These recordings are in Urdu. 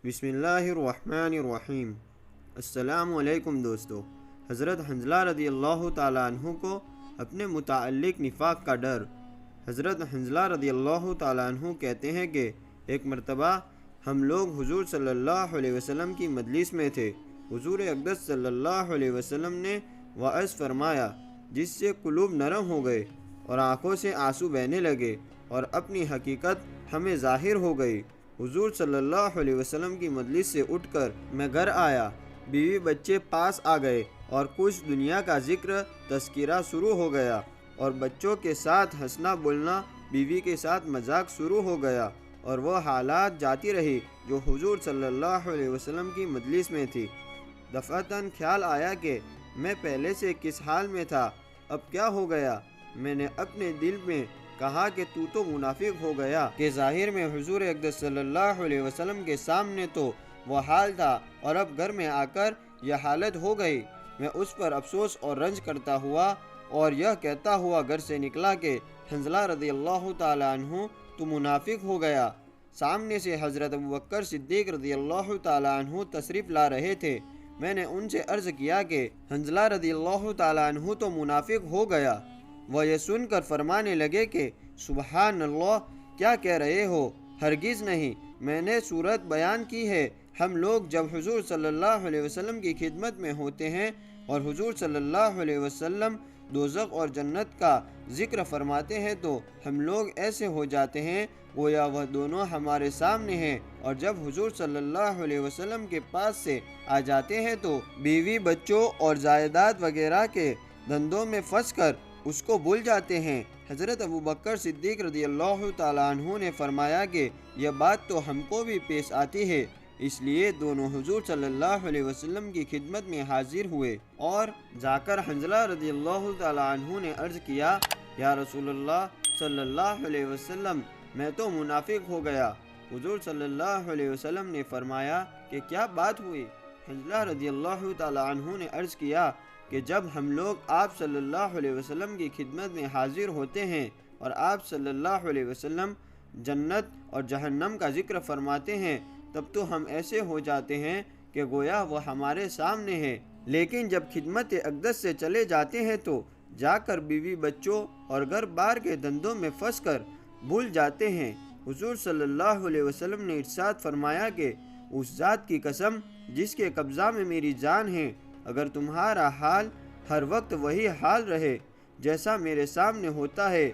بسم اللہ الرحمن الرحیم۔ السلام علیکم دوستو۔ حضرت حنظلہ رضی اللہ تعالیٰ عنہ کو اپنے متعلق نفاق کا ڈر۔ حضرت حنظلہ رضی اللہ تعالیٰ عنہ کہتے ہیں کہ ایک مرتبہ ہم لوگ حضور صلی اللہ علیہ وسلم کی مجلس میں تھے۔ حضور اقدس صلی اللہ علیہ وسلم نے وعظ فرمایا جس سے قلوب نرم ہو گئے اور آنکھوں سے آنسو بہنے لگے اور اپنی حقیقت ہمیں ظاہر ہو گئی۔ حضور صلی اللہ علیہ وسلم کی مجلس سے اٹھ کر میں گھر آیا، بیوی بچے پاس آ گئے اور کچھ دنیا کا ذکر تذکرہ شروع ہو گیا اور بچوں کے ساتھ ہنسنا بولنا، بیوی کے ساتھ مذاق شروع ہو گیا اور وہ حالات جاتی رہی جو حضور صلی اللہ علیہ وسلم کی مجلس میں تھی۔ دفعتاً خیال آیا کہ میں پہلے سے کس حال میں تھا، اب کیا ہو گیا؟ میں نے اپنے دل میں کہا کہ تو منافق ہو گیا کہ ظاہر میں حضور اقدس صلی اللہ علیہ وسلم کے سامنے تو وہ حال تھا اور اب گھر میں آ کر یہ حالت ہو گئی۔ میں اس پر افسوس اور رنج کرتا ہوا اور یہ کہتا ہوا گھر سے نکلا کہ حنظلہ رضی اللہ تعالیٰ عنہ تو منافق ہو گیا۔ سامنے سے حضرت ابوبکر صدیق رضی اللہ تعالیٰ عنہ تشریف لا رہے تھے۔ میں نے ان سے عرض کیا کہ حنظلہ رضی اللہ تعالیٰ عنہ تو منافق ہو گیا۔ وہ یہ سن کر فرمانے لگے کہ سبحان اللہ، کیا کہہ رہے ہو؟ ہرگز نہیں، میں نے صورت بیان کی ہے۔ ہم لوگ جب حضور صلی اللہ علیہ وسلم کی خدمت میں ہوتے ہیں اور حضور صلی اللہ علیہ وسلم دوزخ اور جنت کا ذکر فرماتے ہیں تو ہم لوگ ایسے ہو جاتے ہیں گویا وہ دونوں ہمارے سامنے ہیں، اور جب حضور صلی اللہ علیہ وسلم کے پاس سے آ جاتے ہیں تو بیوی بچوں اور جائیداد وغیرہ کے دھندوں میں پھنس کر اس کو بھول جاتے ہیں۔ حضرت ابوبکر صدیق رضی اللہ تعالیٰ عنہ نے فرمایا کہ یہ بات تو ہم کو بھی پیش آتی ہے، اس لیے دونوں حضور صلی اللہ علیہ وسلم کی خدمت میں حاضر ہوئے اور جا کر حنظلہ رضی اللہ تعالیٰ عنہ نے عرض کیا، یا رسول اللہ صلی اللہ علیہ وسلم، میں تو منافق ہو گیا۔ حضور صلی اللہ علیہ وسلم نے فرمایا کہ کیا بات ہوئی؟ حنظلہ رضی اللہ تعالیٰ عنہ نے عرض کیا کہ جب ہم لوگ آپ صلی اللہ علیہ وسلم کی خدمت میں حاضر ہوتے ہیں اور آپ صلی اللہ علیہ وسلم جنت اور جہنم کا ذکر فرماتے ہیں تب تو ہم ایسے ہو جاتے ہیں کہ گویا وہ ہمارے سامنے ہے، لیکن جب خدمت اقدس سے چلے جاتے ہیں تو جا کر بیوی بچوں اور گھر بار کے دھندوں میں پھنس کر بھول جاتے ہیں۔ حضور صلی اللہ علیہ وسلم نے ارشاد فرمایا کہ اس ذات کی قسم جس کے قبضہ میں میری جان ہے، اگر تمہارا حال ہر وقت وہی حال رہے جیسا میرے سامنے ہوتا ہے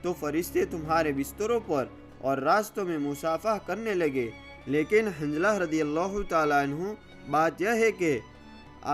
تو فرشتے تمہارے بستروں پر اور راستوں میں مصافحہ کرنے لگے۔ لیکن حنظلہ رضی اللہ تعالیٰ عنہ، بات یہ ہے کہ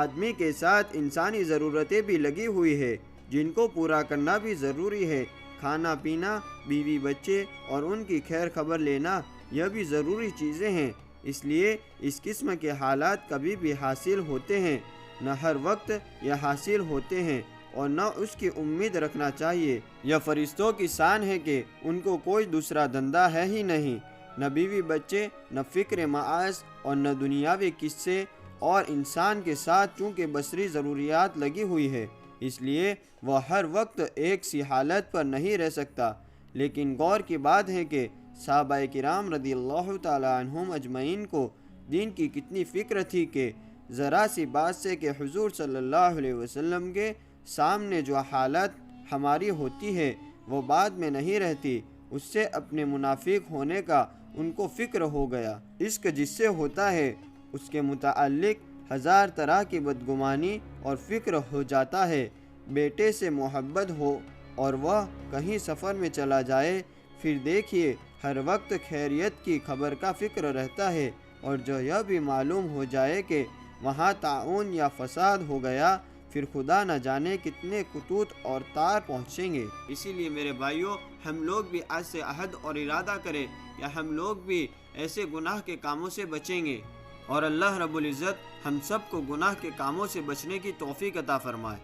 آدمی کے ساتھ انسانی ضرورتیں بھی لگی ہوئی ہے جن کو پورا کرنا بھی ضروری ہے۔ کھانا پینا، بیوی بچے اور ان کی خیر خبر لینا، یہ بھی ضروری چیزیں ہیں، اس لیے اس قسم کے حالات کبھی بھی حاصل ہوتے ہیں، نہ ہر وقت یہ حاصل ہوتے ہیں اور نہ اس کی امید رکھنا چاہیے۔ یہ فرشتوں کی شان ہے کہ ان کو کوئی دوسرا دھندا ہے ہی نہیں، نہ بیوی بچے، نہ فکر معاش اور نہ دنیاوی قصے، اور انسان کے ساتھ چونکہ بشری ضروریات لگی ہوئی ہے اس لیے وہ ہر وقت ایک سی حالت پر نہیں رہ سکتا۔ لیکن غور کی بات ہے کہ صحابہ کرام رضی اللہ تعالیٰ عنہم اجمعین کو دین کی کتنی فکر تھی کہ ذرا سی بات سے کہ حضور صلی اللہ علیہ وسلم کے سامنے جو حالت ہماری ہوتی ہے وہ بعد میں نہیں رہتی، اس سے اپنے منافق ہونے کا ان کو فکر ہو گیا۔ عشق جس سے ہوتا ہے اس کے متعلق ہزار طرح کی بدگمانی اور فکر ہو جاتا ہے۔ بیٹے سے محبت ہو اور وہ کہیں سفر میں چلا جائے، پھر دیکھیے ہر وقت خیریت کی خبر کا فکر رہتا ہے، اور جو یہ بھی معلوم ہو جائے کہ وہاں طاعون یا فساد ہو گیا، پھر خدا نہ جانے کتنے خطوط اور تار پہنچیں گے۔ اسی لیے میرے بھائیوں، ہم لوگ بھی آج سے عہد اور ارادہ کریں کہ ہم لوگ بھی ایسے گناہ کے کاموں سے بچیں گے، اور اللہ رب العزت ہم سب کو گناہ کے کاموں سے بچنے کی توفیق عطا فرمائے۔